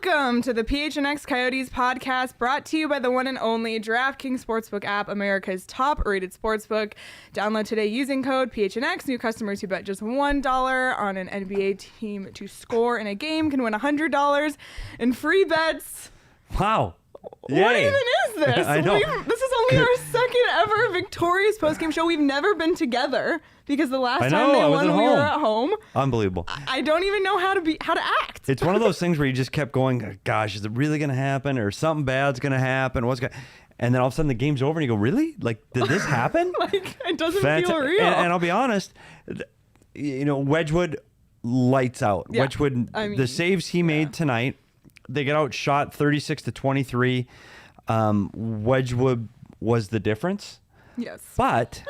Welcome to the PHNX Coyotes podcast, brought to you by the one and only DraftKings Sportsbook app, America's top-rated sportsbook. Download today using code PHNX. New customers who bet just $1 on an NBA team to score in a game can win $100 in free bets. Wow. Yay. What even is this? I know. This is only our second ever victorious postgame show. We've never been together because the last time they won, we were at home. Unbelievable. I don't even know how to act. It's one of those things where you just kept going, gosh, is it really going to happen? Or something bad's going to happen? And then all of a sudden the game's over and you go, really? Like, did this happen? Like, it doesn't feel real. And I'll be honest, Wedgwood lights out. Yeah. Wedgwood, the saves he made tonight, they get outshot 36-23. Wedgwood was the difference. Yes. But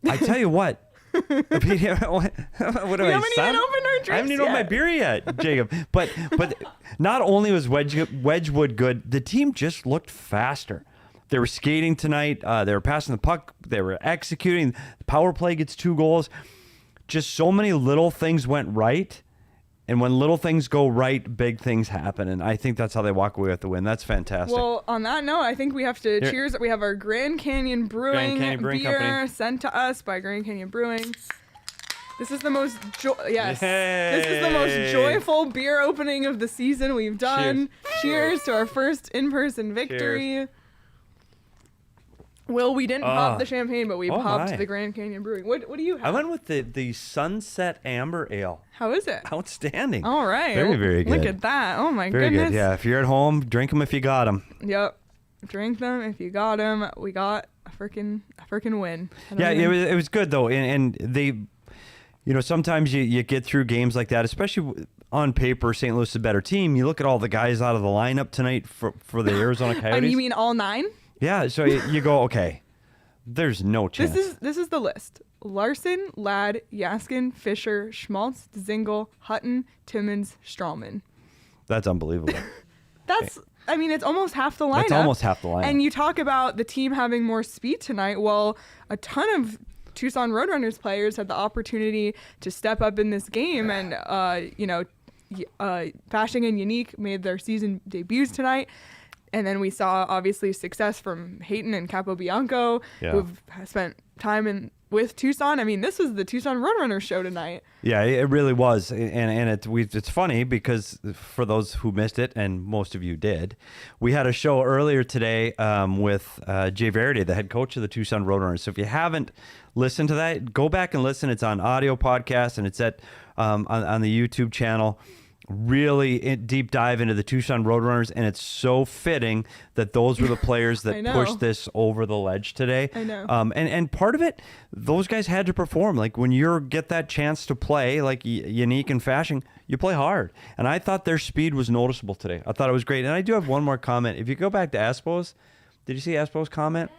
I tell you what. What do I We haven't even opened our drinks I haven't even opened my beer yet, Jacob. But not only was Wedgwood good, the team just looked faster. They were skating tonight. They were passing the puck. They were executing. The power play gets 2 goals. Just so many little things went right. And when little things go right, big things happen. And I think that's how they walk away with the win. That's fantastic. Well, on that note, I think we have to cheers. We have our Grand Canyon Brewing beer Company. Sent to us by Grand Canyon Brewing. This is the most This is the most joyful beer opening of the season we've done. Cheers to our first in-person victory. Cheers. Well, we didn't pop the champagne, but we popped the Grand Canyon Brewing. What do you have? I went with the Sunset Amber Ale. How is it? Outstanding. All right. Very, very good. Look at that. Oh, my very goodness. Good. Yeah, if you're at home, drink them if you got them. Yep. Drink them if you got them. We got a freaking win. Yeah, it was good, though. And they, sometimes you get through games like that, especially on paper, St. Louis is a better team. You look at all the guys out of the lineup tonight for the Arizona Coyotes. You mean all 9? Yeah, so you go, okay, there's no chance. This is the list. Larson, Ladd, Yaskin, Fisher, Schmaltz, Zingle, Hutton, Timmons, Strawman. That's unbelievable. It's almost half the lineup. That's almost half the lineup. And you talk about the team having more speed tonight. Well, a ton of Tucson Roadrunners players had the opportunity to step up in this game. And, Fashing and Unique made their season debuts tonight. And then we saw, obviously, success from Hayton and Capobianco, who've spent time with Tucson. I mean, this was the Tucson Roadrunners show tonight. Yeah, it really was. And it's funny because for those who missed it, and most of you did, we had a show earlier today with Jay Verity, the head coach of the Tucson Roadrunners. So if you haven't listened to that, go back and listen. It's on audio podcast, and it's at on the YouTube channel. Really deep dive into the Tucson Roadrunners, and it's so fitting that those were the players that pushed this over the ledge today. I know. And part of it, those guys had to perform. Like when you get that chance to play, like Unique and Fashing, you play hard. And I thought their speed was noticeable today. I thought it was great. And I do have one more comment. If you go back to Espo's, did you see Espo's comment?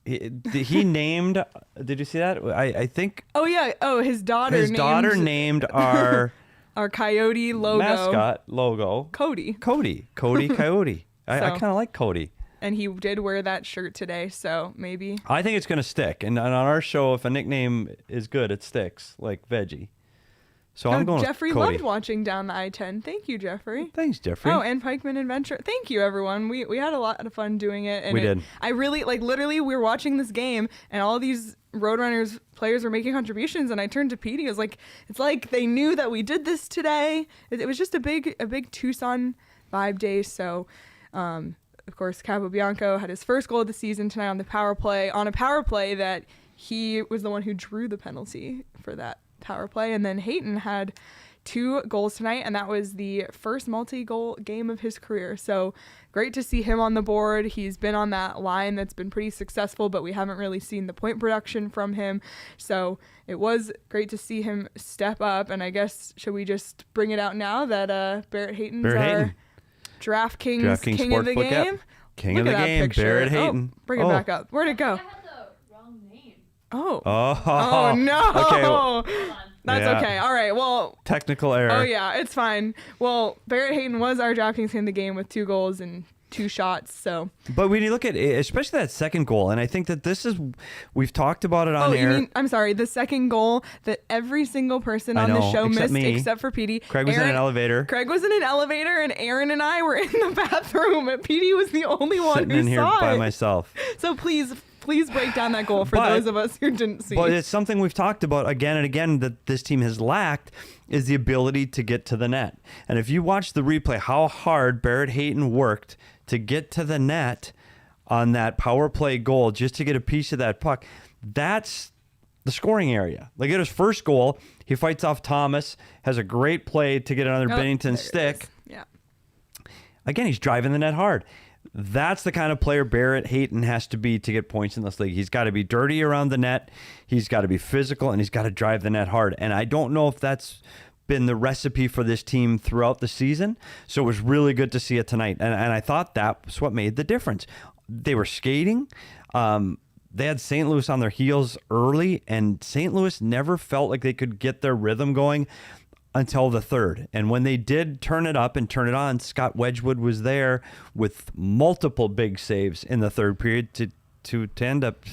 He named. Did you see that? I think. Oh yeah. Oh, his daughter named our. Our Coyote logo. Mascot logo. Cody Coyote. I kind of like Cody. And he did wear that shirt today, so maybe. I think it's going to stick. And on our show, if a nickname is good, it sticks, like Veggie. So I'm going Jeffrey with Cody. Loved watching down the I-10. Thank you, Jeffrey. Thanks, Jeffrey. Oh, and Pikeman Adventure. Thank you, everyone. We had a lot of fun doing it. And we did. I really, literally, we were watching this game, and all these Roadrunners players were making contributions, and I turned to Petey. I was like, it's like they knew that we did this today. It was just a big Tucson vibe day. So, of course, Capobianco had his first goal of the season tonight on a power play that he was the one who drew the penalty for that power play. And then Hayton had 2 goals tonight, and that was the first multi-goal game of his career. So great to see him on the board. He's been on that line that's been pretty successful, but we haven't really seen the point production from him. So it was great to see him step up. And I guess, should we just bring it out now that Barrett Hayton's our DraftKings King of the Game? King of the game, Barrett Hayton. Bring it back up. Where'd it go? I had the wrong name. Oh no. Okay. Well, that's okay. All right. Well, technical error. Oh yeah, it's fine. Well, Barrett Hayton was our DraftKings King of the Game with 2 goals in 2 shots. So, but when you look at it, especially that second goal, and I think that this is, we've talked about it on air. I'm sorry, the second goal that every single person on the show missed except for Petey. Craig was in an elevator. Craig was in an elevator, and Aaron and I were in the bathroom, and Petey was the only one sitting who in here saw by it. myself. So please break down that goal for those of us who didn't see. But it's something we've talked about again and again that this team has lacked is the ability to get to the net. And if you watch the replay, how hard Barrett Hayton worked to get to the net on that power play goal just to get a piece of that puck, that's the scoring area. Like at his first goal, he fights off Thomas, has a great play to get another Bennington stick. Yeah. Again, he's driving the net hard. That's the kind of player Barrett Hayton has to be to get points in this league. He's got to be dirty around the net. He's got to be physical, and he's got to drive the net hard. And I don't know if that's been the recipe for this team throughout the season. So it was really good to see it tonight. And I thought that's what made the difference. They were skating. They had St. Louis on their heels early, and St. Louis never felt like they could get their rhythm going until the third. And when they did turn it up and turn it on, Scott Wedgwood was there with multiple big saves in the third period to end up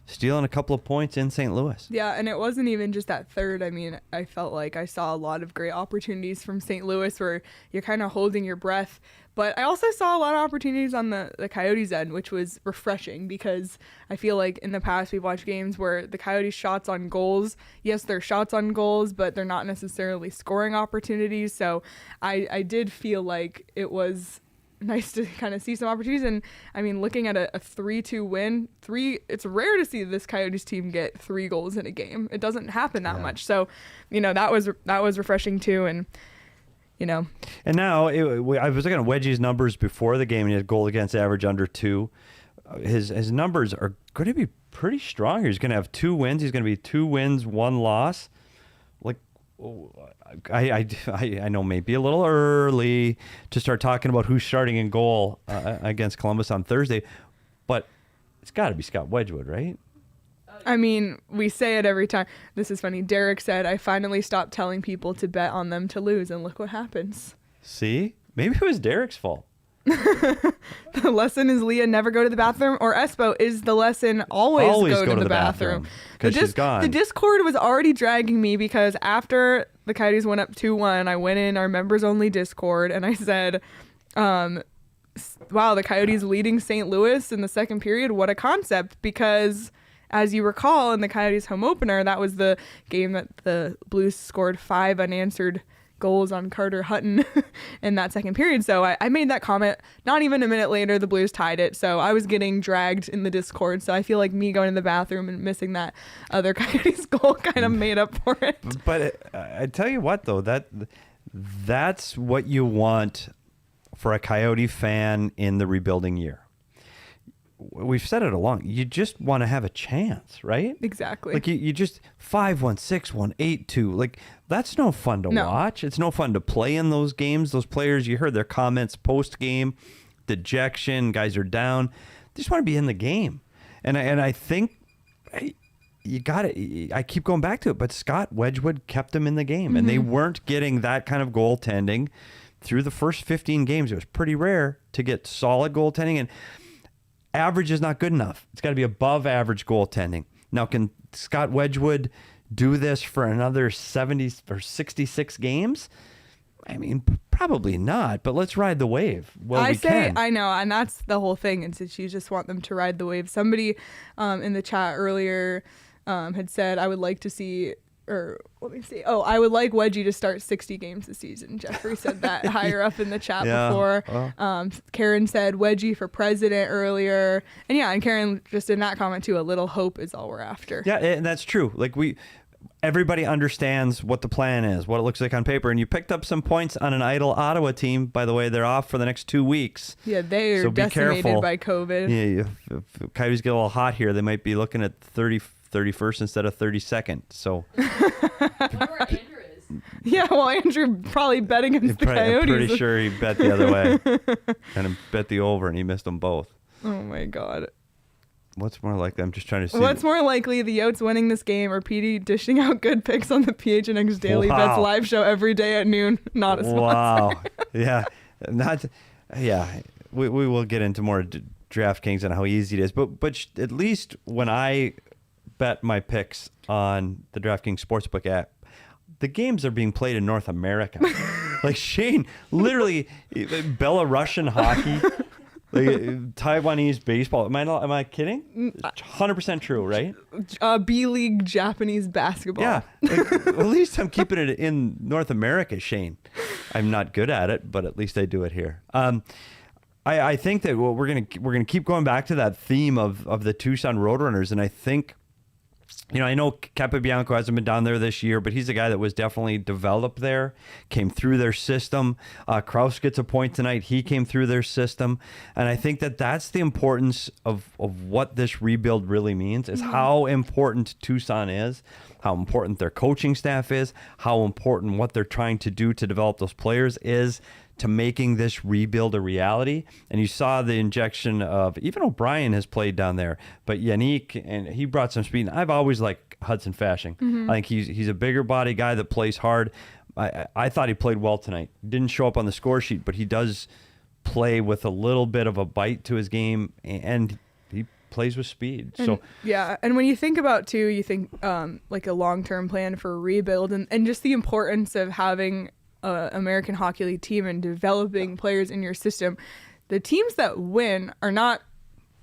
stealing a couple of points in St. Louis. Yeah, and it wasn't even just that third. I mean, I felt like I saw a lot of great opportunities from St. Louis where you're kind of holding your breath. But I also saw a lot of opportunities on the Coyotes' end, which was refreshing because I feel like in the past we've watched games where the Coyotes' shots on goals, yes, they're shots on goals, but they're not necessarily scoring opportunities. So I did feel like it was nice to kind of see some opportunities. And I mean, looking at a 3-2 win, it's rare to see this Coyotes team get 3 goals in a game. It doesn't happen that much. So, that was refreshing too. And, And now I was looking at Wedgie's numbers before the game, and he had goal against average under 2. His numbers are going to be pretty strong. He's going to have 2 wins. He's going to be 2 wins, 1 loss. Like, I know maybe a little early to start talking about who's starting in goal against Columbus on Thursday, but it's got to be Scott Wedgwood, right? I mean, we say it every time. This is funny. Derek said, I finally stopped telling people to bet on them to lose, and look what happens. See? Maybe it was Derek's fault. The lesson is Leah never go to the bathroom, or Espo is the lesson always go to the bathroom. Because she's gone. The Discord was already dragging me because after the Coyotes went up 2-1, I went in our members only Discord and I said, wow, the Coyotes leading St. Louis in the second period. What a concept. Because as you recall, in the Coyotes home opener, that was the game that the Blues scored 5 unanswered goals on Carter Hutton in that second period. So I made that comment. Not even a minute later, the Blues tied it. So I was getting dragged in the Discord. So I feel like me going to the bathroom and missing that other Coyotes goal kind of made up for it. But I tell you what, though, that's what you want for a Coyote fan in the rebuilding year. We've said it along. You just want to have a chance, right? Exactly. Like you just 5-1, 6-1, 8-2. Like that's no fun to watch. It's no fun to play in those games. Those players, you heard their comments post game, dejection. Guys are down. They just want to be in the game. And I think you got it. I keep going back to it, but Scott Wedgwood kept them in the game, and they weren't getting that kind of goaltending through the first 15 games. It was pretty rare to get solid goaltending, and average is not good enough. It's got to be above average goaltending. Now, can Scott Wedgwood do this for another 70 or 66 games? I mean, probably not, but let's ride the wave. I know, and that's the whole thing. And since you just want them to ride the wave, somebody in the chat earlier had said, I would like to see, I would like Wedgie to start 60 games this season. Jeffrey said that higher up in the chat before. Karen said Wedgie for president earlier. And Karen just in that comment too, a little hope is all we're after. Yeah, and that's true. Like everybody understands what the plan is, what it looks like on paper. And you picked up some points on an idle Ottawa team. By the way, they're off for the next 2 weeks. Yeah, they are decimated by COVID. Yeah, if Coyotes get a little hot here, they might be looking at 31st instead of 32nd. So yeah, well, Andrew probably bet against the Coyotes. I'm pretty sure he bet the other way and bet the over, and he missed them both. Oh my God. What's more likely? I'm just trying to see. What's more likely, the Yotes winning this game or Petey dishing out good picks on the PHNX Daily Bets live show every day at noon? Not a sponsor. Wow. Yeah. we will get into more DraftKings and how easy it is, but at least when I bet my picks on the DraftKings Sportsbook app, the games are being played in North America. Like Shane, literally Belarusian hockey, like Taiwanese baseball. Am I kidding? 100% true, right? B-League Japanese basketball. Yeah. Like, at least I'm keeping it in North America, Shane. I'm not good at it, but at least I do it here. I think that we're gonna keep going back to that theme of the Tucson Roadrunners, and I think, I know Capobianco hasn't been down there this year, but he's a guy that was definitely developed there, came through their system. Kraus gets a point tonight. He came through their system. And I think that that's the importance of what this rebuild really means, is how important Tucson is, how important their coaching staff is, how important what they're trying to do to develop those players is to making this rebuild a reality. And you saw the injection of, even O'Brien has played down there, but Yannick, and he brought some speed. I've always liked Hudson Fasching. I think he's a bigger body guy that plays hard. I thought he played well tonight. Didn't show up on the score sheet, but he does play with a little bit of a bite to his game, and he plays with speed. And, and when you think about too, you think like a long-term plan for a rebuild, and just the importance of having American Hockey League team and developing players in your system. The teams that win are not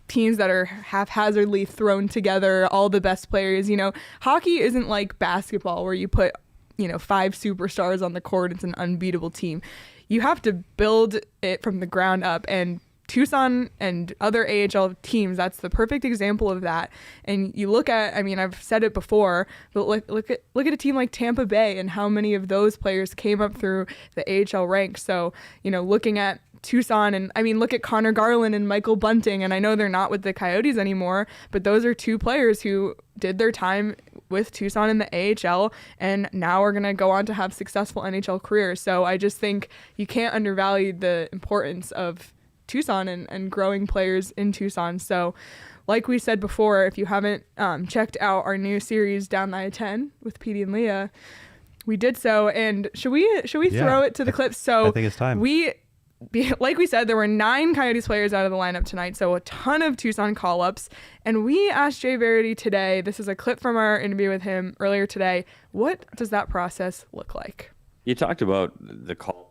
teams that are haphazardly thrown together, all the best players. Hockey isn't like basketball where you put 5 superstars on the court. It's an unbeatable team. You have to build it from the ground up, and Tucson and other AHL teams, that's the perfect example of that. And you look at, I've said it before, but look at a team like Tampa Bay and how many of those players came up through the AHL ranks. So, looking at Tucson, and look at Connor Garland and Michael Bunting, and I know they're not with the Coyotes anymore, but those are 2 players who did their time with Tucson in the AHL and now are going to go on to have successful NHL careers. So I just think you can't undervalue the importance of Tucson and growing players in Tucson. So like we said before, if you haven't checked out our new series Down the I-10 with Petey and Leah, we did so. And should we throw it to the clips? So I think it's time. Like we said, there were 9 Coyotes players out of the lineup tonight, so a ton of Tucson call-ups. And we asked Jay Verity today, this is a clip from our interview with him earlier today, what does that process look like? You talked about the call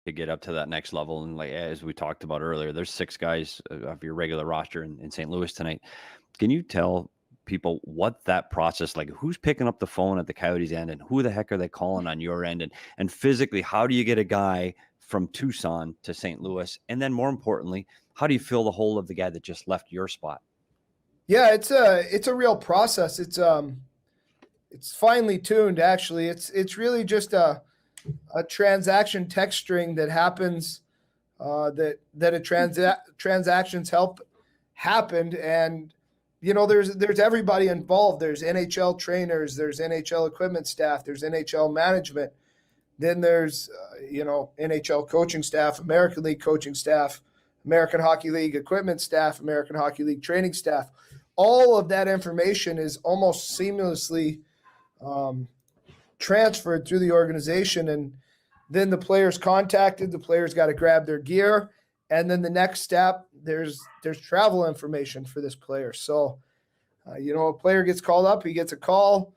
to get up to that next level, and like as we talked about earlier, there's 6 guys of your regular roster in St. Louis tonight. Can you tell people what that process, like who's picking up the phone at the Coyotes end, and who the heck are they calling on your end, and physically, how do you get a guy from Tucson to St. Louis? And then more importantly, how do you fill the hole of the guy that just left your spot? Yeah, it's a real process. It's finely tuned, actually. It's really just a transaction text string that happens, transactions help happened. And, there's everybody involved. There's NHL trainers, there's NHL equipment staff, there's NHL management. Then there's, NHL coaching staff, American League coaching staff, American Hockey League equipment staff, American Hockey League training staff. All of that information is almost seamlessly transferred through the organization. And then the players contacted, the players got to grab their gear. And then the next step, there's travel information for this player. So, a player gets called up, he gets a call.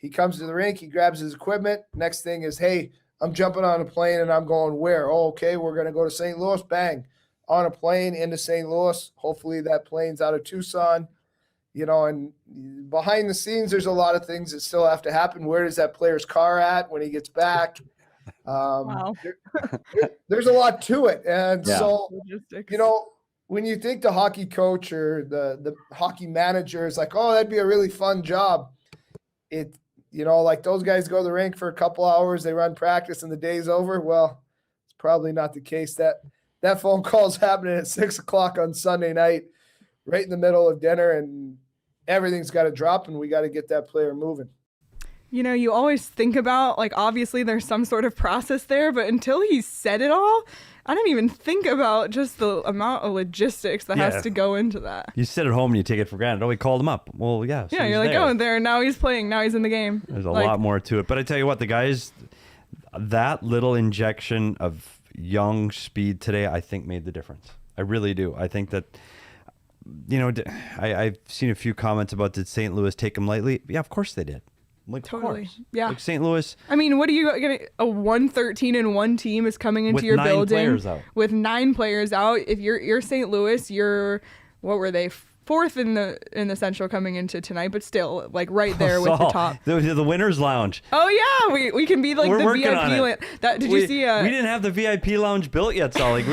He comes to the rink, he grabs his equipment. Next thing is, hey, I'm jumping on a plane and I'm going where? Oh, okay, we're going to go to St. Louis. Bang, on a plane into St. Louis. Hopefully that plane's out of Tucson. And behind the scenes, there's a lot of things that still have to happen. Where is that player's car at when he gets back? Wow. There's a lot to it. And so, Logistics. when you think the hockey coach or the hockey manager is like, oh, that'd be a really fun job. Like those guys go to the rink for a couple hours, they run practice and the day's over. Well, it's probably not the case. That phone call's happening at 6:00 on Sunday night, right in the middle of dinner, and everything's got to drop and we got to get that player moving. You always think about, like, obviously there's some sort of process there, but until he said it all, I didn't even think about just the amount of logistics that has to go into that. You sit at home and you take it for granted. Oh, we called him up. Well, yeah. So you're like, oh, there. Now he's playing. Now he's in the game. There's a lot more to it. But I tell you what, the guys, that little injection of, young speed today, I think made the difference. I really do. I think that, I've seen a few comments about, did St. Louis take them lightly? Yeah, of course they did. Like, Totally. of course. Yeah. Like St. Louis. I mean, what are you going to, a 113-1 team is coming into With your 9 building players out. with 9 players out. If you're St. Louis, what were they? 4th in the Central coming into tonight, but still like right there with the top. The winners lounge. Oh yeah, we can be like We're the working VIP. on it. Did you see? We didn't have the VIP lounge built yet, Saul. Like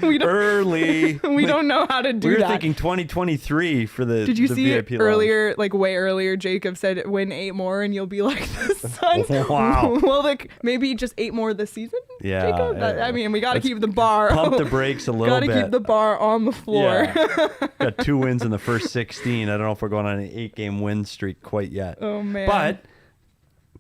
We don't- early. we don't know how to do We were that. thinking 2023 for the. Did you the see VIP earlier, like way earlier? Jacob said, "Win 8 more, and you'll be like the Suns." Wow. Well, like maybe just 8 more this season. Yeah, Jacob. yeah. I mean, we got to Let's keep the bar. Pump the brakes a little bit. Got to keep the bar on the floor. Yeah. Got 2 wins in the first 16. I don't know if we're going on an 8-game win streak quite yet. Oh man.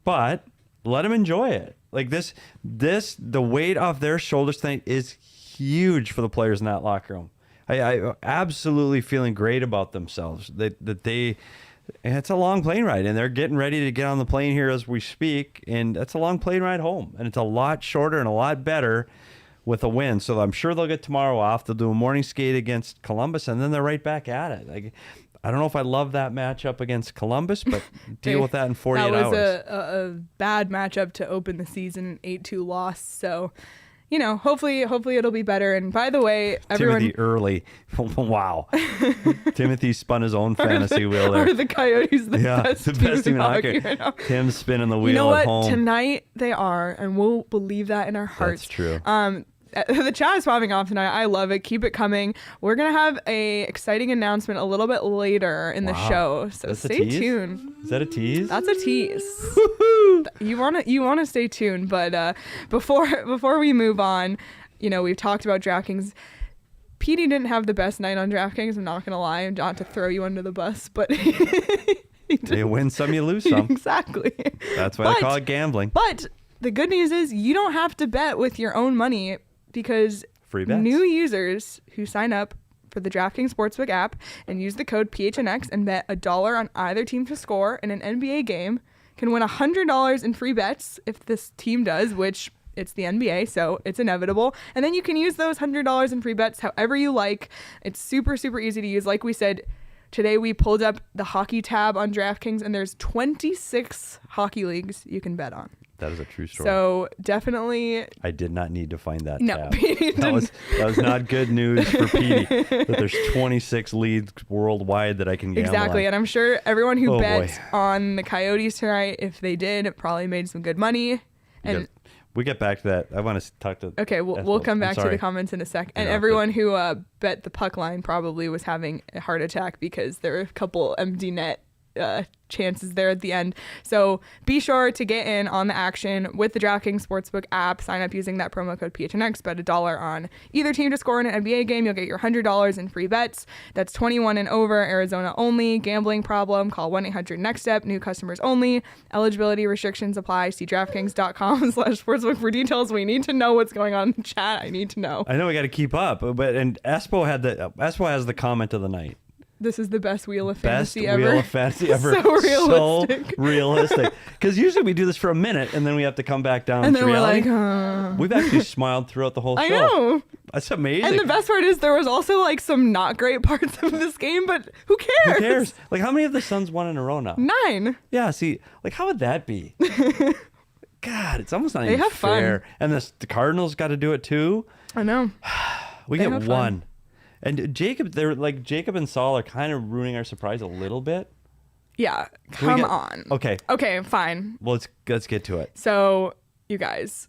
But let them enjoy it. Like this, the weight off their shoulders tonight is huge for the players in that locker room. I absolutely feeling great about themselves. It's a long plane ride, and they're getting ready to get on the plane here as we speak, and that's a long plane ride home, and it's a lot shorter and a lot better with a win. So I'm sure they'll get tomorrow off. They'll do a morning skate against Columbus, and then they're right back at it. Like, I don't know if I love that matchup against Columbus, but deal with that in 48 hours. That was a bad matchup to open the season, 8-2 loss. So, hopefully it'll be better. And by the way, everyone. Timothy Early. Wow. Timothy spun his own fantasy wheel there. Are the Coyotes the best team in hockey right now? Tim's spinning the wheel You know at what? home. Tonight they are, and we'll believe that in our hearts. That's true. The chat is popping off tonight. I love it. Keep it coming. We're gonna have a exciting announcement a little bit later in the show, so That's a stay tease? tuned. Is that a tease? That's a tease. You wanna stay tuned, but before we move on, we've talked about DraftKings. Petey didn't have the best night on DraftKings. I'm not gonna lie, not to throw you under the bus, but You win some, you lose some. Exactly. That's why they call it gambling. But the good news is you don't have to bet with your own money, because Free bets. new users who sign up for the DraftKings Sportsbook app and use the code PHNX and bet $1 on either team to score in an NBA game can win $100 in free bets if this team does, which it's the NBA, so it's inevitable. And then you can use those $100 in free bets however you like. It's super, super easy to use. Like we said, today we pulled up the hockey tab on DraftKings, and there's 26 hockey leagues you can bet on. That is a true story. So definitely. I did not need to find that No, tab. Petey That was not good news for Petey, that there's 26 leagues worldwide that I can gamble Exactly. on. And I'm sure everyone who Oh, bet boy. on the Coyotes tonight, if they did, probably made some good money. And We get back to that. I want to talk to. okay, we'll come back to the comments in a sec. And Interrupted. everyone who bet the puck line probably was having a heart attack because there were a couple empty net chances there at the end. So be sure to get in on the action with the DraftKings Sportsbook app. Sign up using that promo code PHNX. Bet $1 on either team to score in an NBA game. You'll get your $100 in free bets. That's 21 and over, Arizona only. Gambling problem? Call 1-800-NEXT-STEP. New customers only. Eligibility restrictions apply. See DraftKings.com/sportsbook for details. We need to know what's going on in the chat. I need to know. I know we got to keep up, and Espo has the comment of the night. This is the best wheel of Best fantasy ever. wheel of fantasy ever. So realistic. So realistic. Because usually we do this for a minute and then we have to come back down And to then we're reality. like, We've actually smiled throughout the whole show. I know. That's amazing. And the best part is there was also like some not great parts of this game, but who cares? Who cares? Like, how many of the Suns won in a row now? 9. Yeah, see, like, how would that be? God, it's almost not They even have fun. fair. And the Cardinals got to do it too. I know. We They get have one. fun. And Jacob and Saul are kind of ruining our surprise a little bit. Yeah, Can we come get- on. Okay. Okay, fine. Well, let's get to it. So, you guys,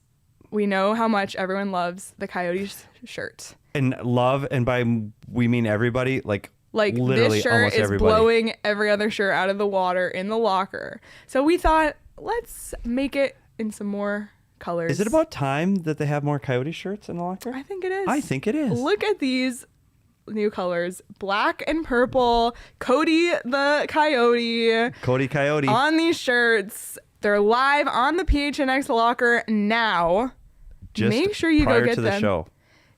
we know how much everyone loves the Coyotes shirt. And love, and by we mean everybody, like literally this shirt almost is everybody. blowing every other shirt out of the water in the locker. So we thought, let's make it in some more colors. Is it about time that they have more Coyote shirts in the locker? I think it is. I think it is. Look at these new colors, black and purple. Cody the Coyote Cody Coyote. on these shirts. They're live on the PHNX locker now. Just Make sure you go prior get to the them. show.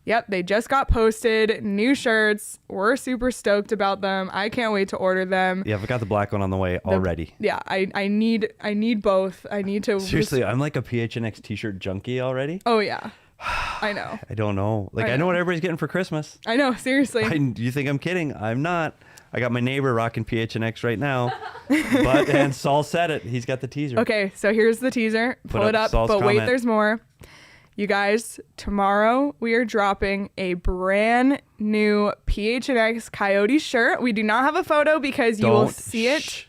Yep, they just got posted. New shirts. We're super stoked about them. I can't wait to order them. Yeah, I've got the black one on the way already. Yeah, I need both. I need to Seriously, I'm like a PHNX t-shirt junkie already. Oh yeah. I know. I don't know. Like, I know what everybody's getting for Christmas. I know, seriously. You think I'm kidding? I'm not. I got my neighbor rocking PHNX right now. And Saul said it. He's got the teaser. Okay, so here's the teaser. Pull it up, Saul's but wait, comment. there's more. You guys, tomorrow we are dropping a brand new PHNX Coyotes shirt. We do not have a photo because you will see it.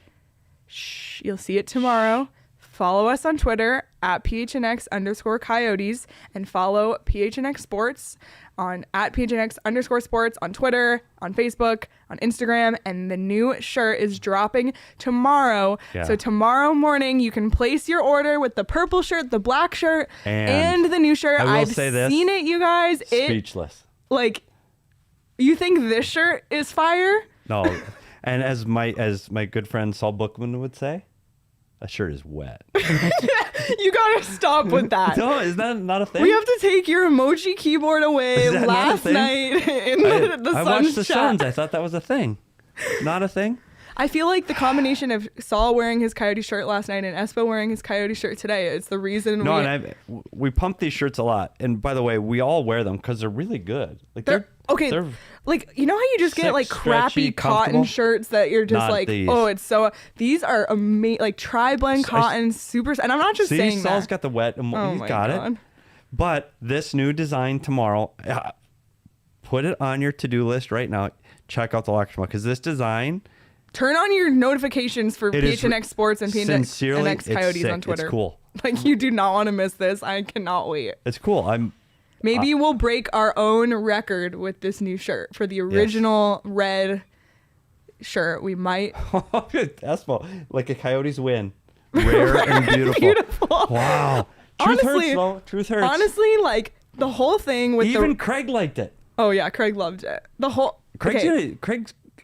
Shh. You'll see it tomorrow. Follow us on Twitter at PHNX_Coyotes and follow PHNX Sports at PHNX_Sports on Twitter, on Facebook, on Instagram. And the new shirt is dropping tomorrow. Yeah. So tomorrow morning, you can place your order with the purple shirt, the black shirt, and the new shirt. I will I've say this, seen it, you guys. Speechless. You think this shirt is fire? No. And as my good friend Saul Bookman would say, that shirt is wet. You gotta stop with that. No, is that not a thing? We have to take your emoji keyboard away Is that not a last thing? night in the I Suns watched the chat. Suns. I thought that was a thing. Not a thing? I feel like the combination of Saul wearing his Coyote shirt last night and Espo wearing his Coyote shirt today is the reason No, and we pump these shirts a lot. And by the way, we all wear them because they're really good. Like they're okay. They're You know how you just get thick, like crappy stretchy, cotton comfortable? shirts that you're just Not like, these. oh, it's so. These are amazing, like tri-blend cotton, super. And I'm not just See, saying Saul's that. got the wet. And Oh he's my got God. it. But this new design tomorrow, put it on your to-do list right now. Check out the locker room because this design. Turn on your notifications for It is PHNX Sports and sincerely, PHNX Coyotes it's on Twitter. It's cool. Like, you do not want to miss this. I cannot wait. It's cool. Maybe we'll break our own record with this new shirt for the original red shirt. We might. Espo, like a Coyotes win. Rare and beautiful. Beautiful. Wow. Truth Honestly- hurts, though. Truth hurts. Honestly, like the whole thing with Even Craig liked it. Oh yeah, Craig loved it. The whole. Okay.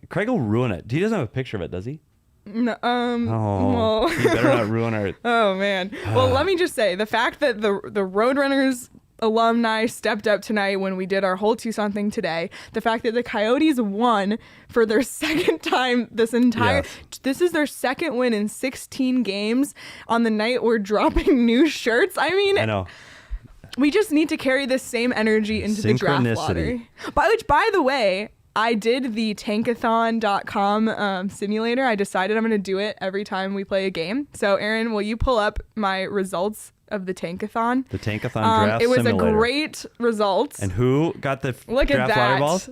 Craig will ruin it. He doesn't have a picture of it, does he? No, Oh, well, he better not ruin our. oh man. Well, let me just say the fact that the Roadrunners alumni stepped up tonight when we did our whole Tucson thing today. The fact that the Coyotes won for their second time this entire. Yes. This is their second win in 16 games on the night we're dropping new shirts. I mean, I know. we just need to carry this same energy into the draft Synchronicity. lottery. By the way, I did the tankathon.com simulator. I decided I'm going to do it every time we play a game. So, Aaron, will you pull up my results of the tankathon? The Tankathon draft It was simulator. a great result. And who got the Look at draft lottery that. balls?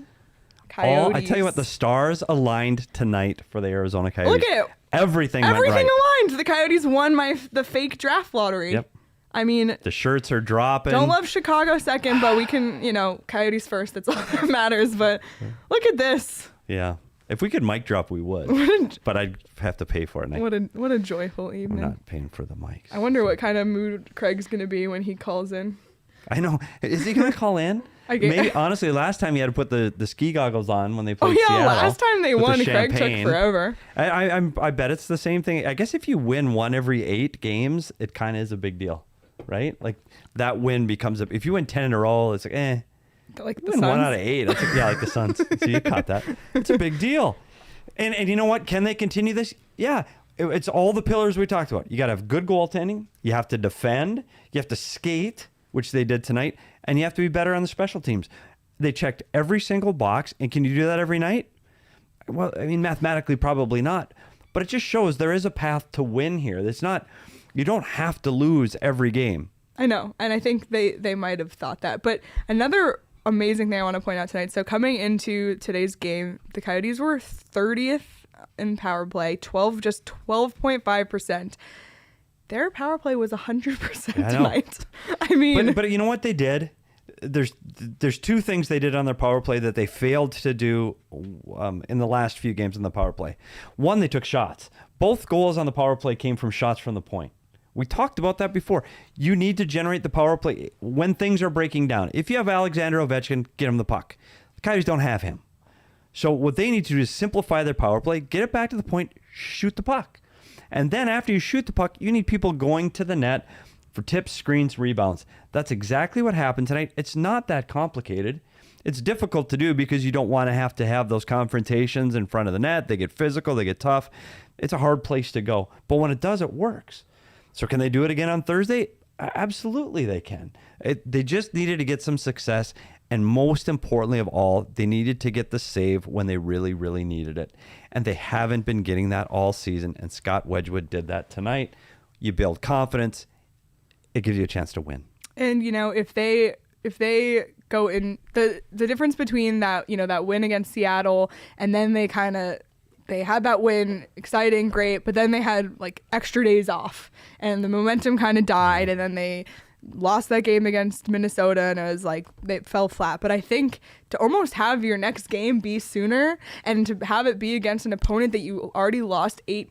Coyotes. I tell you what, the stars aligned tonight for the Arizona Coyotes. Look at it. Everything went Everything right. aligned. The Coyotes won the fake draft lottery. Yep. I mean, The shirts are dropping. don't love Chicago second, but we can, Coyotes first. That's all that matters. But look at this. Yeah. If we could mic drop, we would. But I'd have to pay for it. And What a joyful I'm evening. not paying for the mics. I wonder what kind of mood Craig's going to be when he calls in. I know. Is he going to call in? Maybe, honestly, last time he had to put the ski goggles on when they played Seattle. Last time they with the won, Craig took champagne. forever. I bet it's the same thing. I guess if you win 1 every 8 games, it kind of is a big deal, right? Like that win becomes if you win 10 in a row, it's like Like the win 1 Suns. out of 8. It's like, yeah, like the Suns. So you caught that. It's a big deal. And you know what? Can they continue this? Yeah. It's all the pillars we talked about. You got to have good goaltending. You have to defend. You have to skate, which they did tonight. And you have to be better on the special teams. They checked every single box. And can you do that every night? Well, I mean, mathematically, probably not. But it just shows there is a path to win here. It's not, you don't have to lose every game. I know. And I think they might have thought that. But another amazing thing I want to point out tonight. So coming into today's game, the Coyotes were 30th in power play, just 12.5%. Their power play was 100% tonight. I mean, but you know what they did? There's 2 things they did on their power play that they failed to do in the last few games in the power play. One, they took shots. Both goals on the power play came from shots from the point. We talked about that before. You need to generate the power play when things are breaking down. If you have Alexander Ovechkin, get him the puck. The Coyotes don't have him. So what they need to do is simplify their power play, get it back to the point, shoot the puck. And then after you shoot the puck, you need people going to the net for tips, screens, rebounds. That's exactly what happened tonight. It's not that complicated. It's difficult to do because you don't want to have those confrontations in front of the net. They get physical, they get tough. It's a hard place to go. But when it does, it works. So can they do it again on Thursday? Absolutely, they can. They just needed to get some success, and most importantly of all, they needed to get the save when they really, really needed it. And they haven't been getting that all season, and Scott Wedgwood did that tonight. You build confidence. It gives you a chance to win. And, if they go in, the difference between that, that win against Seattle, and then they had that win, exciting, great, but then they had like extra days off and the momentum kind of died, and then they lost that game against Minnesota, and it was like they fell flat. But I think to almost have your next game be sooner, and to have it be against an opponent that you already lost 8-2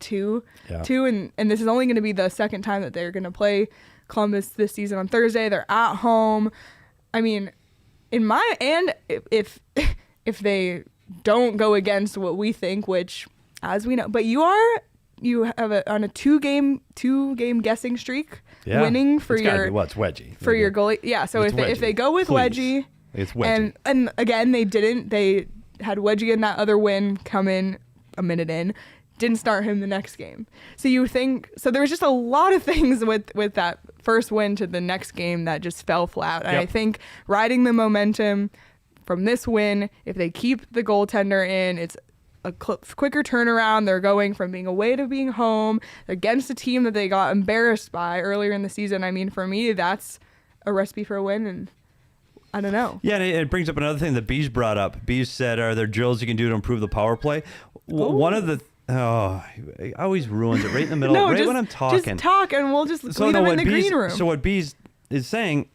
to, and this is only going to be the second time that they're going to play Columbus this season on Thursday. They're at home. I mean, if they don't go against what we think, which, as we know, but you have on a two game guessing streak, winning for your it's wedgie for your goalie. Yeah, so if they go with Wedgie, it's wedgie. And again they didn't. They had Wedgie in that other win come in a minute in, didn't start him the next game. So you think there was just a lot of things with that first win to the next game that just fell flat. And I think riding the momentum from this win, if they keep the goaltender in, it's a quicker turnaround. They're going from being away to being home against a team that they got embarrassed by earlier in the season. I mean, for me, that's a recipe for a win, and I don't know. Yeah, and it brings up another thing that Bees brought up. Bees said, are there drills you can do to improve the power play? One of the... Oh, it always ruins it right in the middle, when I'm talking. Just talk, and we'll just leave them in the green room. So what Bees is saying...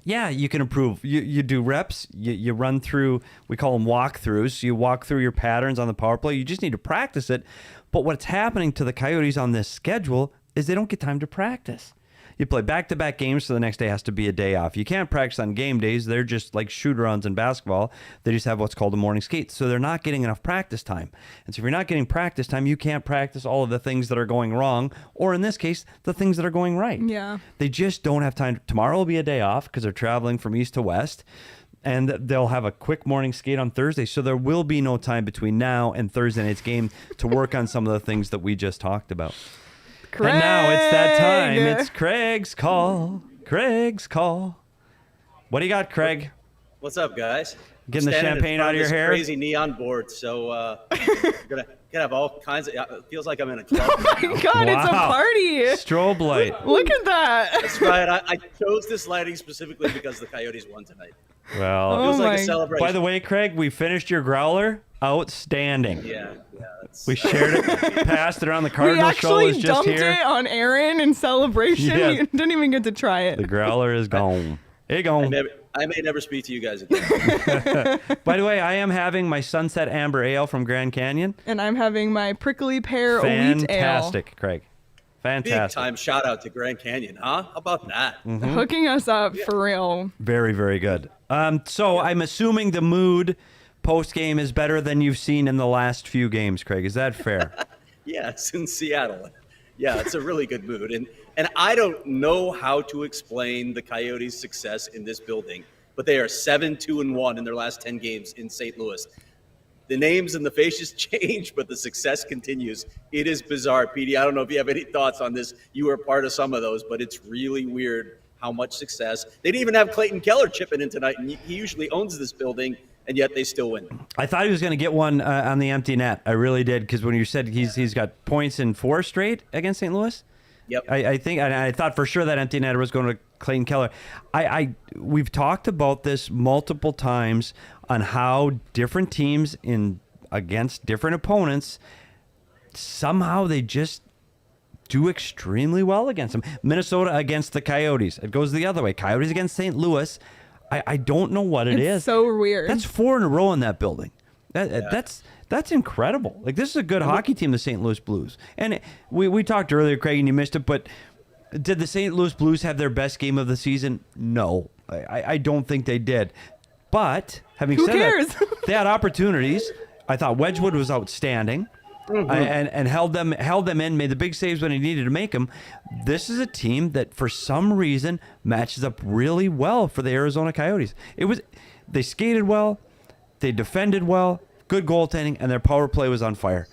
Yeah, you can improve. You do reps. You run through, we call them walkthroughs. You walk through your patterns on the power play. You just need to practice it. But what's happening to the Coyotes on this schedule is they don't get time to practice. You play back-to-back games, so the next day has to be a day off. You can't practice on game days. They're just like shoot-arounds in basketball. They just have what's called a morning skate. So they're not getting enough practice time. And so if you're not getting practice time, you can't practice all of the things that are going wrong, or in this case, the things that are going right. Yeah. They just don't have time. Tomorrow will be a day off because they're traveling from east to west. And they'll have a quick morning skate on Thursday. So there will be no time between now and Thursday night's game to work on some of the things that we just talked about. Craig. And now it's that time. It's Craig's call. Craig's call. What do you got, Craig? What's up, guys? Getting the champagne out of your hair? Crazy neon board. So gonna have all kinds of. It feels like I'm in a club. Oh my God, it's a party. Strobe light. Look at that. That's right. I chose this lighting specifically because the Coyotes won tonight. Well, It feels like my- a celebration. by the way, Craig, we finished your growler. Outstanding. Yeah. We shared it, passed it around. The We Cardinal show is actually just dumped here. it on Aaron in celebration. Yeah. You didn't even get to try it. The growler is gone. It gone. I may never speak to you guys again. By the way, I am having my Sunset Amber Ale from Grand Canyon. And I'm having my prickly pear wheat ale. Fantastic, Craig. Big Fantastic. time shout out to Grand Canyon, huh? How about that? Hooking us up for real. Very, very good. So I'm assuming the mood post-game is better than you've seen in the last few games, Craig. Is that fair? Yeah, it's in Seattle. Yeah, it's a really good mood. And I don't know how to explain the Coyotes' success in this building, but they are 7-2-1 in their last 10 games in St. Louis. The names and the faces change, but the success continues. It is bizarre. Petey, I don't know if you have any thoughts on this. You were part of some of those, but it's really weird how much success. They didn't even have Clayton Keller chipping in tonight, and he usually owns this building, and yet they still win. I thought he was going to get one on the empty net. I really did, because when you said he's got points in 4 straight against St. Louis, Yep. I think, and I thought for sure that empty netter was going to Clayton Keller. We've talked about this multiple times on how different teams against different opponents, somehow they just do extremely well against them. Minnesota against the Coyotes. It goes the other way. Coyotes against St. Louis. I don't know what it is. It's so weird. That's 4 in a row in that building. That's incredible. Like, this is a good hockey team, the St. Louis Blues. And we talked earlier, Craig, and you missed it, but did the St. Louis Blues have their best game of the season? No. I don't think they did. But having said that, they had opportunities. I thought Wedgwood was outstanding. And held them in, made the big saves when he needed to make them. This is a team that, for some reason, matches up really well for the Arizona Coyotes. They skated well, they defended well, good goaltending, and their power play was on fire.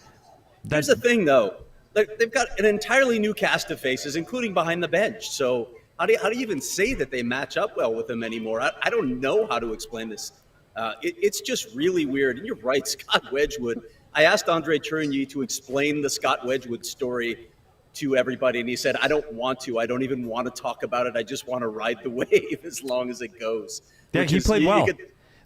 Here's the thing, though. They've got an entirely new cast of faces, including behind the bench. So How do you even say that they match up well with him anymore? I don't know how to explain this. It's just really weird. And you're right, Scott Wedgwood. I asked Andre Tourigny to explain the Scott Wedgwood story to everybody, and he said, I don't want to. I don't even want to talk about it. I just want to ride the wave as long as it goes. Yeah, he played well.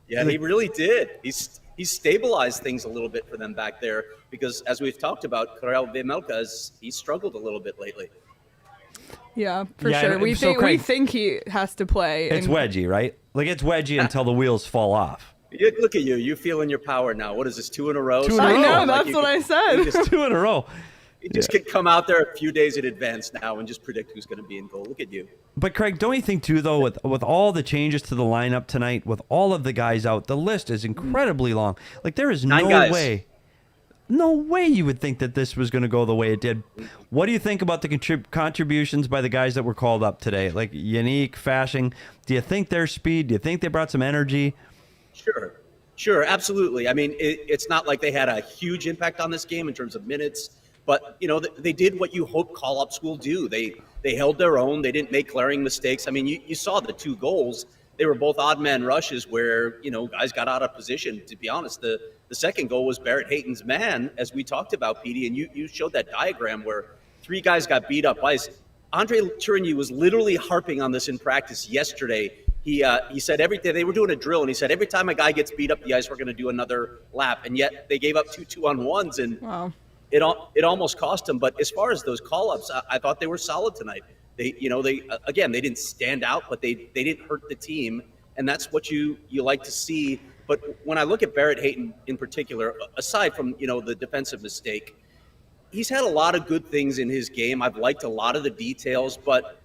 He really did. He's stabilized things a little bit for them back there because, as we've talked about, Karel Vejmelka, he's struggled a little bit lately. Yeah, for sure. We think he has to play. It's wedgie, right? Like, it's wedgie until the wheels fall off. Look at you. You feeling your power now. What is this, 2 in a row? I know, that's what I said. 2 in a row. You just can come out there a few days in advance now and just predict who's going to be in goal. Look at you. But, Craig, don't you think, too, though, with all the changes to the lineup tonight, with all of the guys out, the list is incredibly long. Like, there is no way you would think that this was going to go the way it did. What do you think about the contributions by the guys that were called up today? Like Yannick, Fasching, do you think their speed? Do you think they brought some energy? Sure, absolutely. I mean, it's not like they had a huge impact on this game in terms of minutes, but, you know, they did what you hope call-ups will do. They held their own. They didn't make glaring mistakes. I mean, you saw the 2 goals. They were both odd man rushes where, you know, guys got out of position. To be honest, the second goal was Barrett Hayton's man, as we talked about, Petey, and you showed that diagram where 3 guys got beat up ice. Andre Tourigny was literally harping on this in practice yesterday. He said every day they were doing a drill, and he said every time a guy gets beat up the ice, we're going to do another lap. And yet they gave up 2 2-on-1s, and wow. It almost cost them. But as far as those call-ups, I thought they were solid tonight. They didn't stand out, but they didn't hurt the team, and that's what you like to see. But when I look at Barrett Hayton in particular, aside from, you know, the defensive mistake, he's had a lot of good things in his game. I've liked a lot of the details, but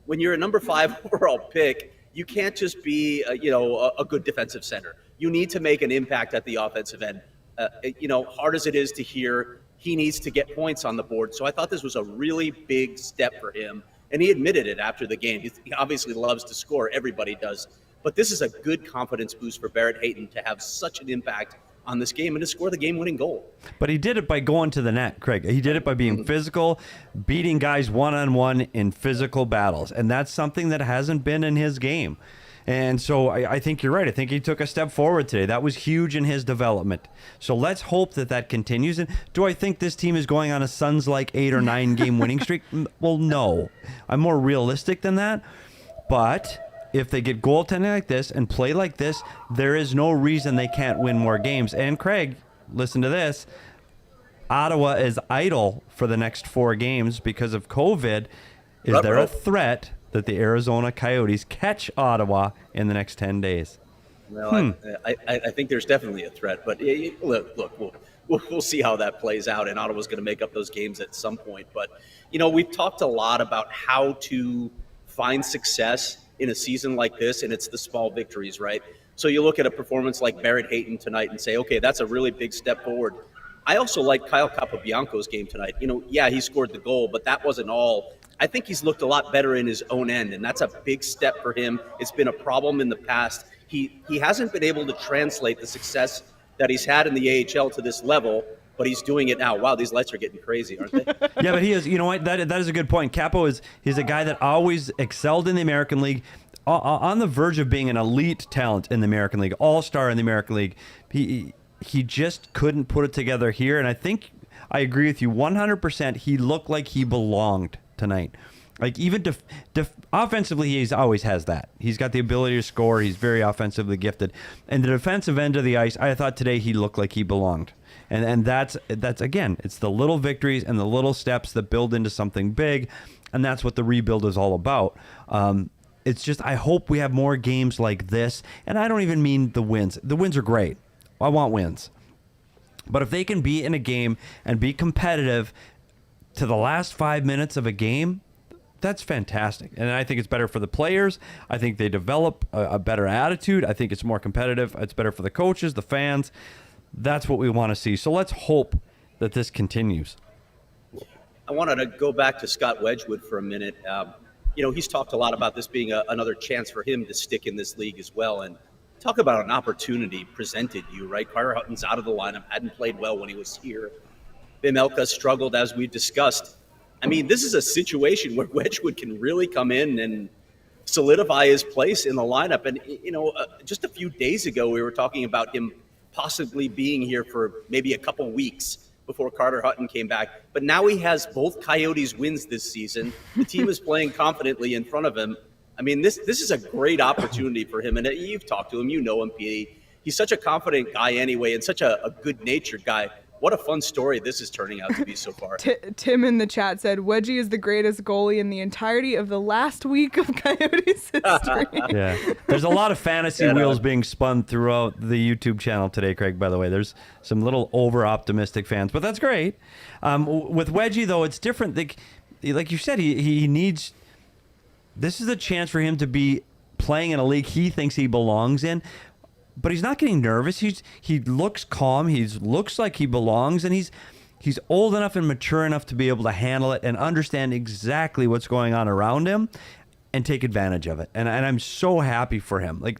when you're a number 5 overall pick, you can't just be a good defensive center. You need to make an impact at the offensive end. Hard as it is to hear, he needs to get points on the board. So I thought this was a really big step for him. And he admitted it after the game. He obviously loves to score. Everybody does. But this is a good confidence boost for Barrett Hayton to have such an impact on this game and to score the game-winning goal. But he did it by going to the net, Craig. He did it by being physical, beating guys one-on-one in physical battles. And that's something that hasn't been in his game. And so I think you're right. I think he took a step forward today. That was huge in his development. So let's hope that continues. And do I think this team is going on a Suns-like 8 or 9 game winning streak? Well, no. I'm more realistic than that. But if they get goaltending like this and play like this, there is no reason they can't win more games. And Craig, listen to this. Ottawa is idle for the next 4 games because of COVID. Is there a threat that the Arizona Coyotes catch Ottawa in the next 10 days? Well, I think there's definitely a threat, but look, we'll see how that plays out, and Ottawa's going to make up those games at some point. But, you know, we've talked a lot about how to find success in a season like this, and it's the small victories, right? So you look at a performance like Barrett Hayton tonight and say, okay, that's a really big step forward. I also like Kyle Capobianco's game tonight. You know, yeah, he scored the goal, but that wasn't all. I think he's looked a lot better in his own end, and that's a big step for him. It's been a problem in the past. He hasn't been able to translate the success that he's had in the AHL to this level, but he's doing it now. Wow, these lights are getting crazy, aren't they? Yeah, but he is. You know what? That is a good point. Capo he's a guy that always excelled in the American League, on the verge of being an elite talent in the American League, all-star in the American League. He just couldn't put it together here, and I think I agree with you 100%. He looked like he belonged tonight. Like, even offensively, he always has that. He's got the ability to score. He's very offensively gifted. And the defensive end of the ice, I thought today he looked like he belonged. And that's again, it's the little victories and the little steps that build into something big. And that's what the rebuild is all about. It's just, I hope we have more games like this. And I don't even mean the wins. The wins are great. I want wins. But if they can be in a game and be competitive to the last 5 minutes of a game, that's fantastic. And I think it's better for the players. I think they develop a better attitude. I think it's more competitive. It's better for the coaches, the fans. That's what we want to see. So let's hope that this continues. I wanted to go back to Scott Wedgwood for a minute. He's talked a lot about this being another chance for him to stick in this league as well. And talk about an opportunity presented you, right? Carter Hutton's out of the lineup, hadn't played well when he was here. Vejmelka struggled, as we discussed. I mean, this is a situation where Wedgwood can really come in and solidify his place in the lineup. And, just a few days ago, we were talking about him possibly being here for maybe a couple weeks before Carter Hutton came back. But now he has both Coyotes wins this season. The team is playing confidently in front of him. I mean, this is a great opportunity for him. And you've talked to him, you know him, Petey. He's such a confident guy anyway, and such a good-natured guy. What a fun story this is turning out to be so far. Tim in the chat said, Wedgie is the greatest goalie in the entirety of the last week of Coyotes history. Yeah. There's a lot of fantasy wheels being spun throughout the YouTube channel today, Craig, by the way. There's some little over-optimistic fans, but that's great. With Wedgie, though, it's different. Like you said, he needs... This is a chance for him to be playing in a league he thinks he belongs in. But he's not getting nervous. He looks calm. He looks like he belongs, and he's old enough and mature enough to be able to handle it and understand exactly what's going on around him and take advantage of it. And I'm so happy for him. Like,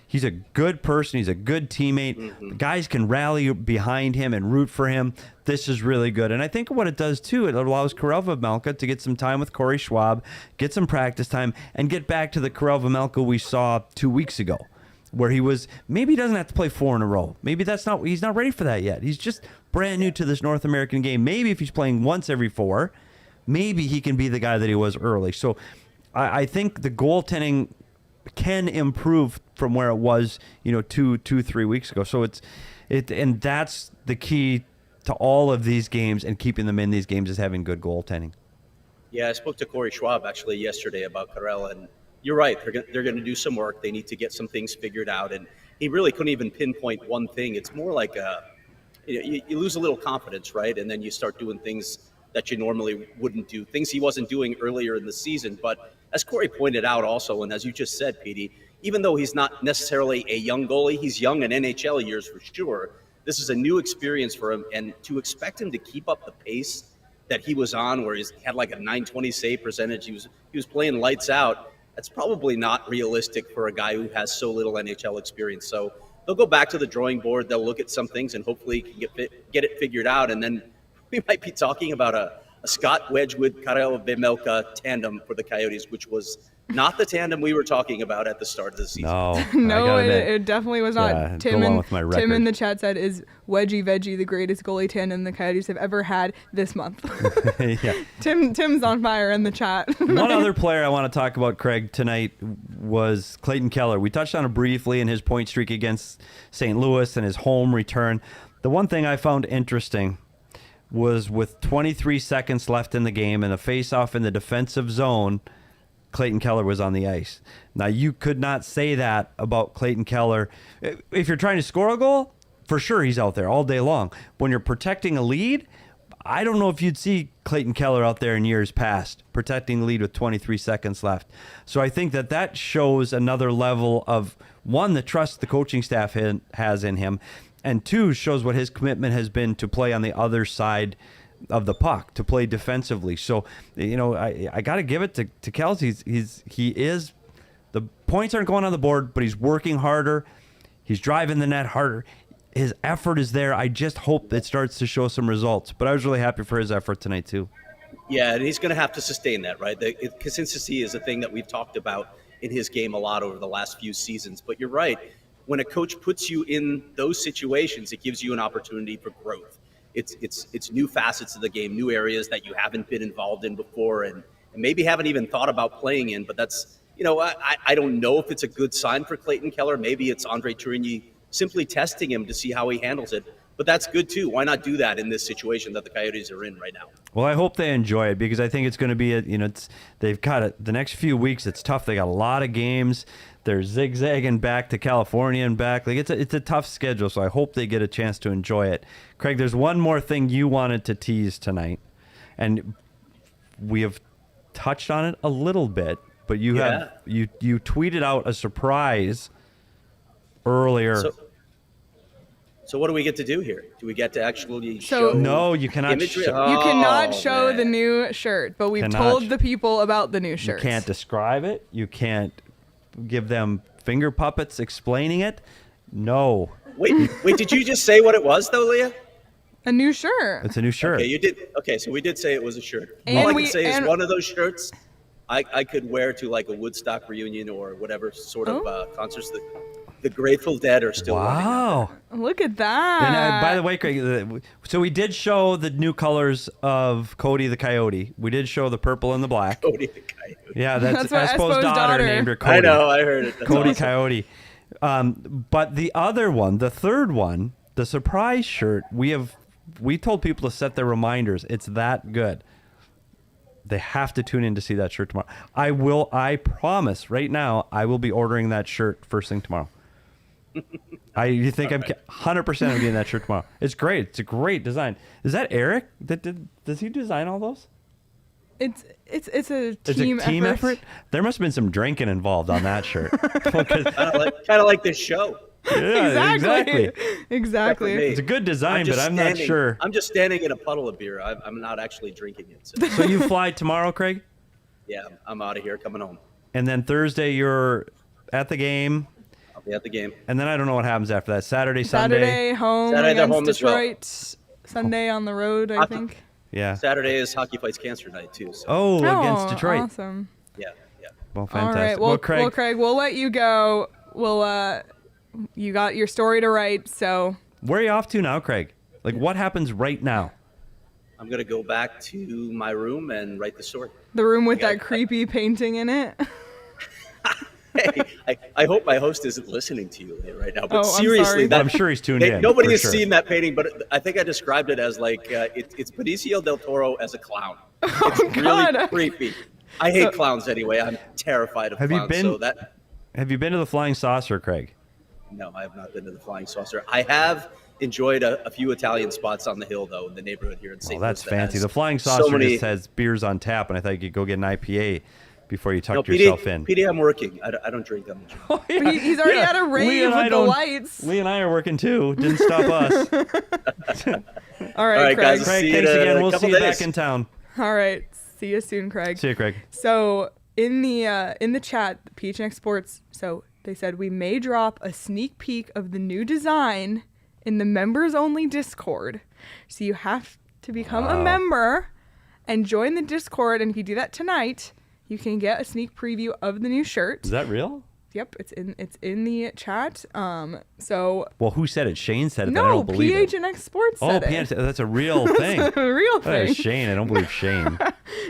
he's a good person. He's a good teammate. Mm-hmm. The guys can rally behind him and root for him. This is really good. And I think what it does, too, it allows Karel Vejmelka to get some time with Corey Schwab, get some practice time, and get back to the Karel Vejmelka we saw 2 weeks ago, where maybe he doesn't have to play 4 in a row. Maybe he's not ready for that yet. He's just brand new to this North American game. Maybe if he's playing once every 4, maybe he can be the guy that he was early. So I think the goaltending can improve from where it was, 2-3 weeks ago. So and that's the key to all of these games and keeping them in these games is having good goaltending. Yeah, I spoke to Corey Schwab actually yesterday about Karel, and you're right. They're going to do some work. They need to get some things figured out. And he really couldn't even pinpoint one thing. It's more like you lose a little confidence, right? And then you start doing things that you normally wouldn't do, things he wasn't doing earlier in the season. But as Corey pointed out also, and as you just said, Petey, even though he's not necessarily a young goalie, he's young in NHL years for sure. This is a new experience for him. And to expect him to keep up the pace that he was on, where he had like a .920 save percentage, he was playing lights out. That's probably not realistic for a guy who has so little NHL experience. So they'll go back to the drawing board. They'll look at some things and hopefully can get it figured out. And then we might be talking about a Scott Wedgwood, Karel Vejmelka tandem for the Coyotes, which was not the tandem we were talking about at the start of the season. No, it definitely was not. Yeah, Tim in the chat said, is Wedgie Veggie the greatest goalie tandem the Coyotes have ever had this month? Yeah. Tim's on fire in the chat. One other player I want to talk about, Craig, tonight was Clayton Keller. We touched on it briefly in his point streak against St. Louis and his home return. The one thing I found interesting was with 23 seconds left in the game and a face-off in the defensive zone, Clayton Keller was on the ice. Now, you could not say that about Clayton Keller. If you're trying to score a goal, for sure he's out there all day long. When you're protecting a lead, I don't know if you'd see Clayton Keller out there in years past, protecting the lead with 23 seconds left. So I think that shows another level of, one, the trust the coaching staff has in him, and two, shows what his commitment has been to play on the other side of the puck, to play defensively. So, I got to give it to Kelsey. He is, the points aren't going on the board, but he's working harder. He's driving the net harder. His effort is there. I just hope it starts to show some results. But I was really happy for his effort tonight too. Yeah, and he's going to have to sustain that, right? The consistency is a thing that we've talked about in his game a lot over the last few seasons. But you're right. When a coach puts you in those situations, it gives you an opportunity for growth. It's new facets of the game, new areas that you haven't been involved in before and maybe haven't even thought about playing in. But that's, I don't know if it's a good sign for Clayton Keller. Maybe it's Andre Tourigny simply testing him to see how he handles it. But that's good too. Why not do that in this situation that the Coyotes are in right now? Well, I hope they enjoy it because I think it's going to be they've got the next few weeks. It's tough. They got a lot of games. They're zigzagging back to California and back. Like it's a tough schedule. So I hope they get a chance to enjoy it. Craig, there's one more thing you wanted to tease tonight, and we have touched on it a little bit. But you tweeted out a surprise earlier. So what do we get to do here? Do we get to actually show? No, you cannot. You cannot show the new shirt, but we've told the people about the new shirt. You can't describe it. You can't give them finger puppets explaining it. No. Wait, did you just say what it was though, Leah? A new shirt. It's a new shirt. Okay, you did. Okay, so we did say it was a shirt. And All I we- can say is and- one of those shirts I could wear to like a Woodstock reunion or whatever sort of concerts that the Grateful Dead are still running. Wow. Look at that. And by the way, Craig, so we did show the new colors of Cody the Coyote. We did show the purple and the black. Cody the Coyote. Yeah, that's what Espo's daughter named her Cody. I know, I heard it. That's Cody awesome. Coyote. But the other one, the third one, the surprise shirt, we told people to set their reminders. It's that good. They have to tune in to see that shirt tomorrow. I promise right now, I will be ordering that shirt first thing tomorrow. You think I'm 100% I'm getting that shirt tomorrow. It's great. It's a great design. Is that Eric? Does he design all those? It's a It's a team effort. There must have been some drinking involved on that shirt. Kind of like this show. Yeah, exactly. Exactly. Me. It's a good design, just but I'm not standing- sure. I'm just standing in a puddle of beer. I'm not actually drinking it. So, So you fly tomorrow, Craig? yeah, I'm out of here, coming home. And then Thursday you're at the game. I'll be at the game. And then I don't know what happens after that. Saturday, Sunday. Saturday home Saturday, they're against home as well. Detroit. Sunday on the road, I think. Yeah. Saturday is Hockey Fights Cancer night too. So Oh, against Detroit. Awesome. yeah. Well, All fantastic. right. Well, Craig, Craig, we'll let you go. You got your story to write, so. where are you off to now, Craig? Like, what happens right now? I'm gonna go back to my room and write the story. The room with Yeah. that creepy painting in it. Hey, I hope my host isn't listening to you right now. But Oh, I'm seriously, sorry. that, I'm sure he's tuned hey, in. nobody for has sure. seen that painting, but I think I described it as like it's Benicio del Toro as a clown. It's God. really creepy. I hate clowns anyway. I'm terrified of Have you clowns. been- So that Have you been to the Flying Saucer, Craig? no, I have not been to the Flying Saucer. I have enjoyed a few Italian spots on the hill though in the neighborhood here in St. Oh, that's Louis. that fancy. has The Flying so Saucer many- just has beers on tap, and I thought you could go get an IPA before you No, tucked yourself in. PD, I'm working. I don't drink that much. Oh, yeah. He's already at a rave Lee and I with the don't- lights. Lee and I are working too. Didn't stop us. All right, right, Craig. guys. Craig, See you thanks in a again. We'll couple see you days. back in town. All right. See you soon, Craig. See you, Craig. So in the chat, PHNX Sports, so they said we may drop a sneak peek of the new design in the members only Discord. So you have to become a member and join the Discord, and if you do that tonight, you can get a sneak preview of the new shirt. Is that real? Yep, it's in the chat. So Well, who said it? Shane said it. But I no, don't believe it. PHNX Sports Oh, said it. PHNX. That's a real thing. A real That is thing. Shane. I don't believe Shane.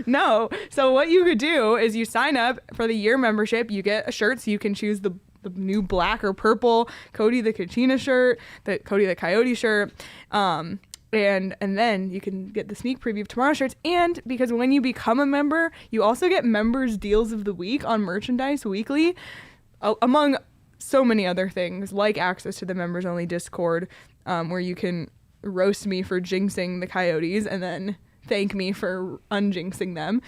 No. So what you could do is you sign up for the year membership. You get a shirt, so you can choose the new black or purple Cody the Kachina shirt, the Cody the Coyote shirt, and then you can get the sneak preview of tomorrow's shirts. And because when you become a member, you also get members deals of the week on merchandise weekly, among so many other things, like access to the members only Discord, where you can roast me for jinxing the Coyotes and then thank me for unjinxing them.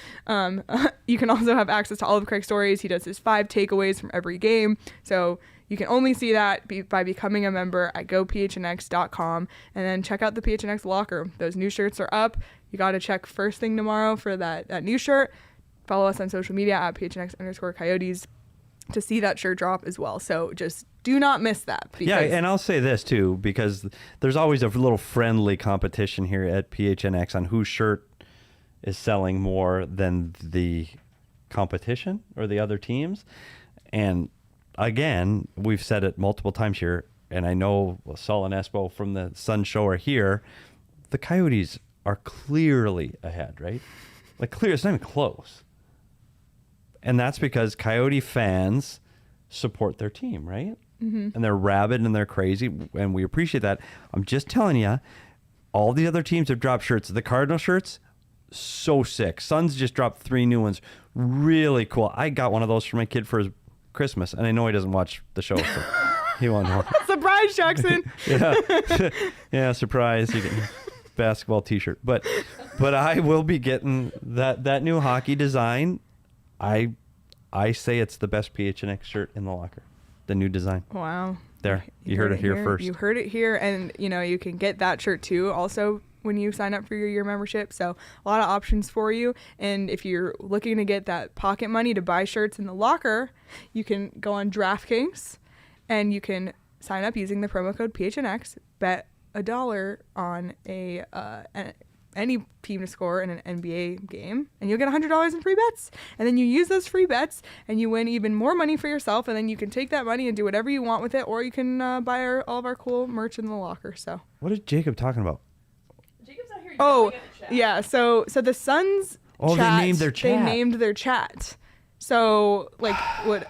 You can also have access to all of Craig's stories. He does his 5 takeaways from every game. So you can only see that by becoming a member at gophnx.com, and then check out the PHNX locker. Those new shirts are up. You got to check first thing tomorrow for that new shirt. Follow us on social media at PHNX_Coyotes to see that shirt drop as well. So just do not miss that. Yeah, and I'll say this too, because there's always a little friendly competition here at PHNX on whose shirt is selling more than the competition or the other teams. And again, we've said it multiple times here, and I know Saul and Espo from the Sun Show are here. The Coyotes are clearly ahead, right? Like clear, it's not even close. And that's because Coyote fans support their team, right? Mm-hmm. And they're rabid and they're crazy, and we appreciate that. I'm just telling you, all the other teams have dropped shirts. The Cardinal shirts, so sick. Suns just dropped 3 new ones. Really cool. I got one of those for my kid for his Christmas, and I know he doesn't watch the show, so he won't know. Surprise, Jackson. Yeah, yeah, surprise. You get a basketball T-shirt, but I will be getting that new hockey design. I say it's the best PHNX shirt in the locker. The new design. Wow. There. You heard it here first. You heard it here, and you can get that shirt too also when you sign up for your year membership. So a lot of options for you. And if you're looking to get that pocket money to buy shirts in the locker, you can go on DraftKings and you can sign up using the promo code PHNX, bet $1 on any team to score in an NBA game, and you'll get $100 in free bets. And then you use those free bets, and you win even more money for yourself. And then you can take that money and do whatever you want with it, or you can buy all of our cool merch in the locker. So What is Jacob talking about? Jacob's out here. Oh, yelling at the chat. yeah. So the Suns. Oh, chat, they named their chat. They named their chat. So like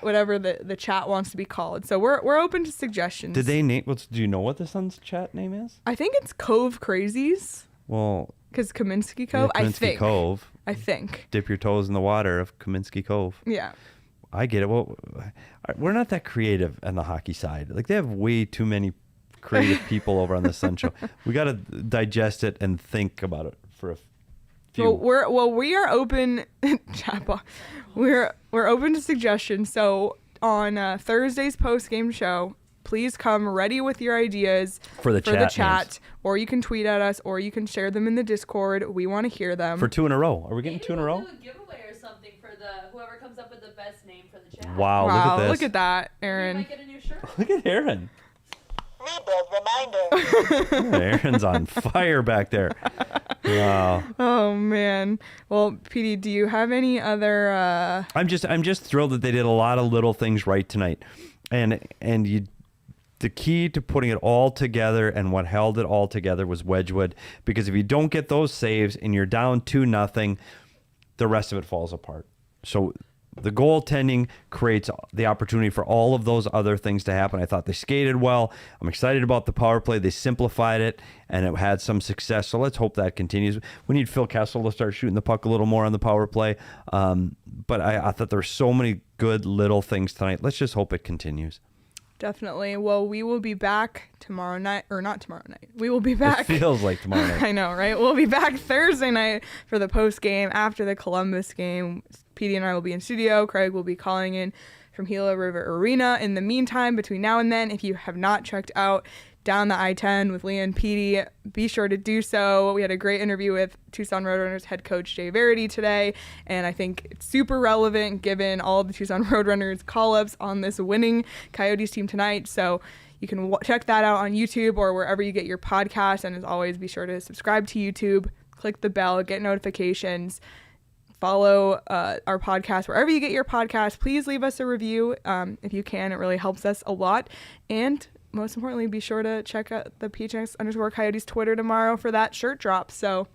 whatever the chat wants to be called. So we're open to suggestions. Did they name? Do you know what the Suns chat name is? I think it's Cove Crazies. Well, Because Kaminsky Cove. yeah, Kaminsky Cove. I think. Dip your toes in the water of Kaminsky Cove. Yeah. I get it. Well, we're not that creative on the hockey side. Like, they have way too many creative people over on the Sun Show. We got to digest it and think about it for a few. We are open. Chat box. We're open to suggestions. So on Thursday's post game show, please come ready with your ideas For the chat names. or you can tweet at us, or you can share them in the Discord. We want to hear them. For 2 in a row. Are we getting Maybe 2 in a we'll row? do a giveaway or something for whoever comes up with the best name for the chat. Wow, look at this. Look at that, You Aaron. might get a new shirt. Look at Aaron. Rebuild reminder. Aaron's on fire back there. Wow. Oh man. Well, Petey, do you have any other? I'm just thrilled that they did a lot of little things right tonight, and the key to putting it all together and what held it all together was Wedgwood, because if you don't get those saves and you're down 2-0, the rest of it falls apart. So the goaltending creates the opportunity for all of those other things to happen. I thought they skated well. I'm excited about the power play. They simplified it, and it had some success. So let's hope that continues. We need Phil Kessel to start shooting the puck a little more on the power play. But I thought there were so many good little things tonight. Let's just hope it continues. Definitely. Well, we will be back tomorrow night, or not tomorrow night. We will be back. It feels like tomorrow night. I know, right? We'll be back Thursday night for the post game after the Columbus game. Petey and I will be in studio. Craig will be calling in from Gila River Arena. In the meantime, between now and then, if you have not checked out Down the I-10 with Leah and Petey, be sure to do so. We had a great interview with Tucson Roadrunners head coach Jay Verity today, and I think it's super relevant given all of the Tucson Roadrunners call-ups on this winning Coyotes team tonight. So you can check that out on YouTube or wherever you get your podcasts. And as always, be sure to subscribe to YouTube, click the bell, get notifications, follow our podcast wherever you get your podcast. Please leave us a review if you can. It really helps us a lot. And most importantly, be sure to check out the PHNX_Coyotes Twitter tomorrow for that shirt drop. So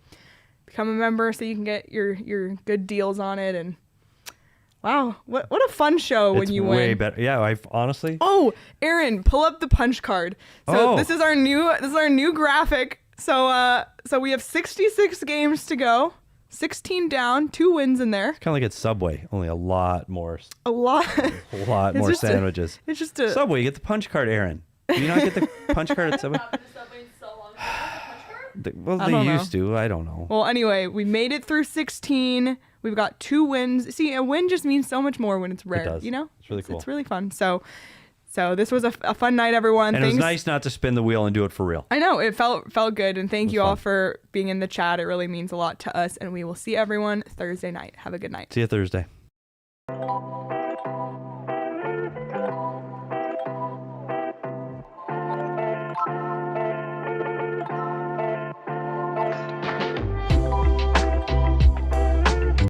become a member so you can get your good deals on it. And wow, what a fun show when you win. It's way better. Yeah, I've honestly. Oh, Aaron, pull up the punch card. So this is our new graphic. So we have 66 games to go. 16 down, 2 wins in there. Kind of like at Subway, only a lot more. A lot. A lot more just sandwiches. It's just a Subway, you get the punch card, Aaron. Do you not get the punch card at Subway? Not been to Subway in so long. Do you have a punch card? Well, I they don't know. used to. I don't know. Well, anyway, we made it through 16. We've got 2 wins. See, a win just means so much more when it's rare. does. You know, It's really cool. It's really fun. So this was a fun night, everyone. And it was nice not to spin the wheel and do it for real. I know it felt good, and thank you all fun. for being in the chat. It really means a lot to us, and we will see everyone Thursday night. Have a good night. See you Thursday.